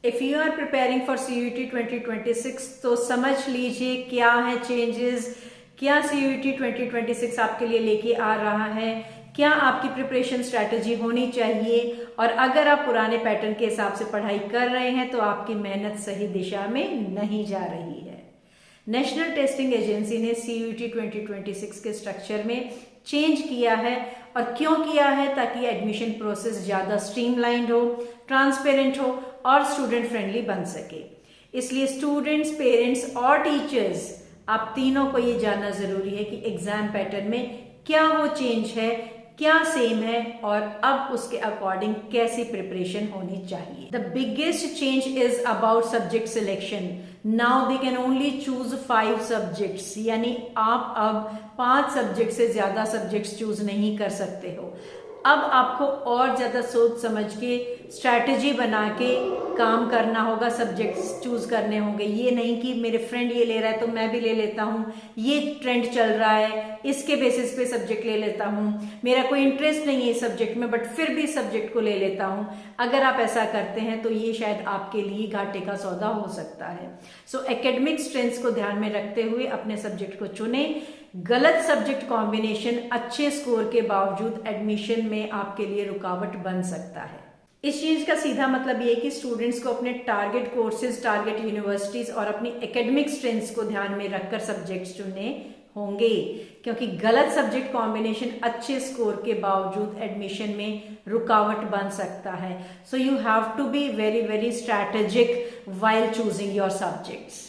If you are preparing for CUET 2026 तो समझ लीजिए क्या है चेंजेस, क्या CUET 2026 आपके लिए लेके आ रहा है, क्या आपकी प्रिपरेशन स्ट्रैटेजी होनी चाहिए, और अगर आप पुराने पैटर्न के हिसाब से पढ़ाई कर रहे हैं तो आपकी मेहनत सही दिशा में नहीं जा रही है। नेशनल टेस्टिंग एजेंसी ने CUET 2026 के स्ट्रक्चर में चेंज किया है। और क्यों किया है? ताकि एडमिशन प्रोसेस ज़्यादा स्ट्रीमलाइंड हो, ट्रांसपेरेंट हो और स्टूडेंट फ्रेंडली बन सके। इसलिए स्टूडेंट्स, पेरेंट्स और टीचर्स, आप तीनों को ये जानना जरूरी है कि एग्जाम पैटर्न में क्या वो चेंज है, क्या सेम है और अब उसके अकॉर्डिंग कैसी प्रिपरेशन होनी चाहिए। The biggest change is about subject selection. Now they can only choose 5 subjects, यानी आप अब 5 सब्जेक्ट से ज्यादा सब्जेक्ट्स चूज नहीं कर सकते हो। अब आपको और ज्यादा सोच समझ के स्ट्रैटेजी बना के काम करना होगा, सब्जेक्ट्स चूज करने होंगे। ये नहीं कि मेरे फ्रेंड ये ले रहा है तो मैं भी ले लेता हूँ, ये ट्रेंड चल रहा है इसके बेसिस पे सब्जेक्ट ले लेता हूँ, मेरा कोई इंटरेस्ट नहीं है इस सब्जेक्ट में बट फिर भी सब्जेक्ट को ले लेता हूँ। अगर आप ऐसा करते हैं तो ये शायद आपके लिए घाटे का सौदा हो सकता है। सो एकेडमिक स्ट्रेंथ्स को ध्यान में रखते हुए अपने सब्जेक्ट को चुने। गलत सब्जेक्ट कॉम्बिनेशन अच्छे स्कोर के बावजूद एडमिशन में आपके लिए रुकावट बन सकता है। इस चीज का सीधा मतलब ये है कि स्टूडेंट्स को अपने टारगेट कोर्सेज, टारगेट यूनिवर्सिटीज और अपनी एकेडमिक स्ट्रेंथ्स को ध्यान में रखकर सब्जेक्ट्स चुनने होंगे, क्योंकि गलत सब्जेक्ट कॉम्बिनेशन अच्छे स्कोर के बावजूद एडमिशन में रुकावट बन सकता है। So you have to be very very strategic while choosing your subjects.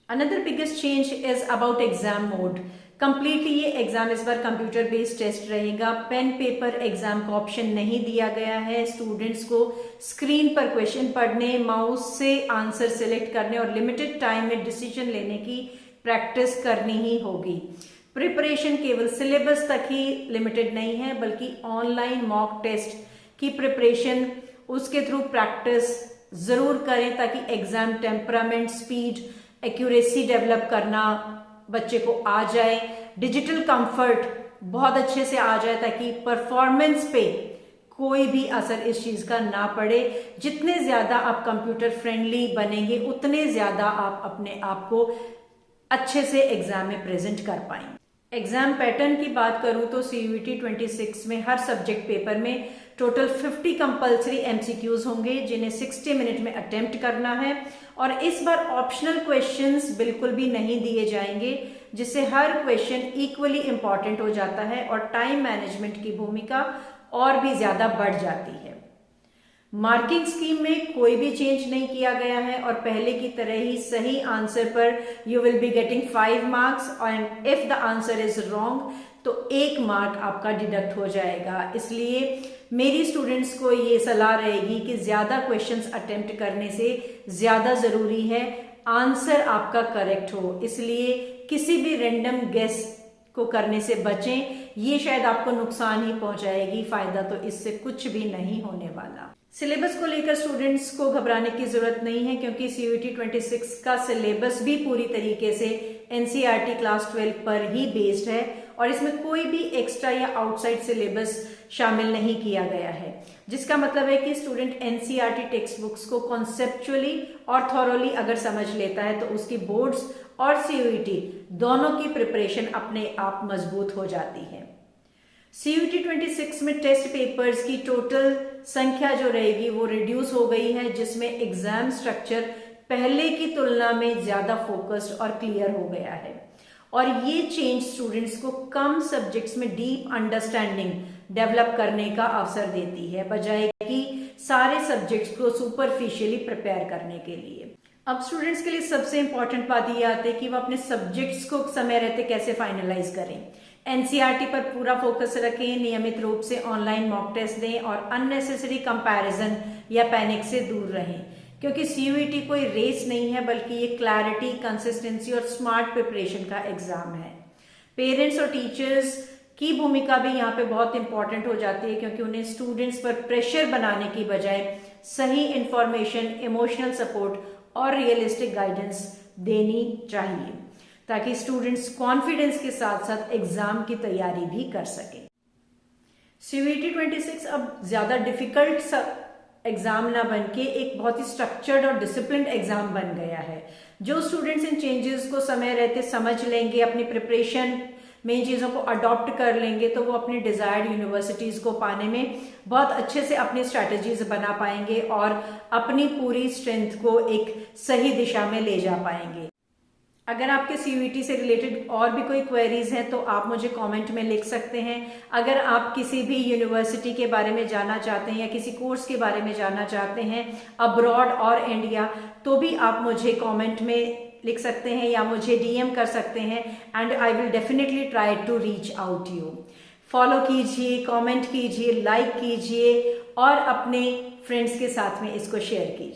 Another biggest change is about exam mode. Completely ये एग्जाम इस बार कंप्यूटर बेस्ड टेस्ट रहेगा। पेन पेपर एग्जाम का ऑप्शन नहीं दिया गया है। स्टूडेंट्स को स्क्रीन पर क्वेश्चन पढ़ने, माउस से आंसर सिलेक्ट करने और लिमिटेड टाइम में डिसीजन लेने की प्रैक्टिस करनी ही होगी। प्रिपरेशन केवल सिलेबस तक ही लिमिटेड नहीं है, बल्कि ऑनलाइन मॉक टेस्ट की प्रिपरेशन, उसके थ्रू प्रैक्टिस जरूर करें ताकि exam temperament, speed, accuracy develop करना बच्चे को आ जाए। डिजिटल कंफर्ट बहुत अच्छे से आ जाए ताकि परफॉर्मेंस पे कोई भी असर इस चीज का ना पड़े। जितने ज्यादा आप कंप्यूटर फ्रेंडली बनेंगे उतने ज्यादा आप अपने आप को अच्छे से एग्जाम में प्रेजेंट कर पाएंगे। एग्जाम पैटर्न की बात करूं तो CUET 26 में हर सब्जेक्ट पेपर में टोटल 50 कंपल्सरी MCQs होंगे जिन्हें 60 मिनट में अटेम्प्ट करना है। और इस बार ऑप्शनल क्वेश्चंस बिल्कुल भी नहीं दिए जाएंगे, जिससे हर क्वेश्चन इक्वली इंपॉर्टेंट हो जाता है और टाइम मैनेजमेंट की भूमिका और भी ज्यादा बढ़ जाती है। मार्किंग स्कीम में कोई भी चेंज नहीं किया गया है और पहले की तरह ही सही आंसर पर you will be getting 5 marks and if the answer is wrong तो 1 मार्क आपका डिडक्ट हो जाएगा। इसलिए मेरी स्टूडेंट्स को ये सलाह रहेगी कि ज्यादा क्वेश्चंस अटेम्प्ट करने से ज्यादा जरूरी है आंसर आपका करेक्ट हो। इसलिए किसी भी रैंडम गेस को करने से बचें, ये शायद आपको नुकसान ही पहुंचाएगी, फायदा तो इससे कुछ भी नहीं होने वाला। सिलेबस को लेकर स्टूडेंट्स को घबराने की जरूरत नहीं है, क्योंकि CUET 26 का सिलेबस भी पूरी तरीके से NCERT क्लास 12 पर ही बेस्ड है और इसमें कोई भी एक्स्ट्रा या आउटसाइड सिलेबस शामिल नहीं किया गया है, जिसका मतलब है कि स्टूडेंट NCERT टेक्स्ट बुक्स को कॉन्सेप्चुअली और थॉरोली अगर समझ लेता है तो उसकी बोर्ड्स और CUET दोनों की प्रिपरेशन अपने आप मजबूत हो जाती है। CUET 26 में टेस्ट पेपर्स की टोटल संख्या जो रहेगी वो रिड्यूस हो गई है, जिसमें एग्जाम स्ट्रक्चर पहले की तुलना में ज्यादा फोकस्ड और क्लियर हो गया है। और ये चेंज स्टूडेंट्स को कम सब्जेक्ट्स में डीप अंडरस्टैंडिंग डेवलप करने का अवसर देती है, बजाय कि सारे सब्जेक्ट्स को सुपरफिशियली प्रिपेयर करने के लिए। अब स्टूडेंट्स के लिए सबसे इंपॉर्टेंट बात ये आती है कि वो अपने सब्जेक्ट्स को समय रहते कैसे फाइनलाइज करें। NCERT पर पूरा फोकस रखें, नियमित रूप से ऑनलाइन मॉक टेस्ट दें और अननेसेसरी कंपैरिजन या पैनिक से दूर रहें, क्योंकि CUET कोई रेस नहीं है बल्कि ये क्लैरिटी, कंसिस्टेंसी और स्मार्ट प्रिपरेशन का एग्जाम है। पेरेंट्स और टीचर्स की भूमिका भी यहाँ पे बहुत इंपॉर्टेंट हो जाती है, क्योंकि उन्हें स्टूडेंट्स पर प्रेशर बनाने की बजाय सही इंफॉर्मेशन, इमोशनल सपोर्ट और रियलिस्टिक गाइडेंस देनी चाहिए, ताकि स्टूडेंट्स कॉन्फिडेंस के साथ साथ एग्जाम की तैयारी भी कर सकें। CUET 26 अब ज्यादा डिफिकल्ट एग्जाम ना बन के एक बहुत ही स्ट्रक्चर्ड और डिसिप्लिन्ड एग्जाम बन गया है। जो स्टूडेंट्स इन चेंजेस को समय रहते समझ लेंगे, अपनी प्रिपरेशन में इन चीज़ों को अडॉप्ट कर लेंगे, तो वो अपनी डिजायर्ड यूनिवर्सिटीज़ को पाने में बहुत अच्छे से अपनी स्ट्रैटेजीज बना पाएंगे और अपनी पूरी स्ट्रेंथ को एक सही दिशा में ले जा पाएंगे। अगर आपके CUET से रिलेटेड और भी कोई क्वेरीज हैं तो आप मुझे कमेंट में लिख सकते हैं। अगर आप किसी भी यूनिवर्सिटी के बारे में जानना चाहते हैं या किसी कोर्स के बारे में जानना चाहते हैं अब्रॉड और इंडिया, तो भी आप मुझे कमेंट में लिख सकते हैं या मुझे DM कर सकते हैं and I will definitely try to reach out you. Follow कीजिए, कमेंट कीजिए, लाइक कीजिए और अपने फ्रेंड्स के साथ में इसको शेयर कीजिए।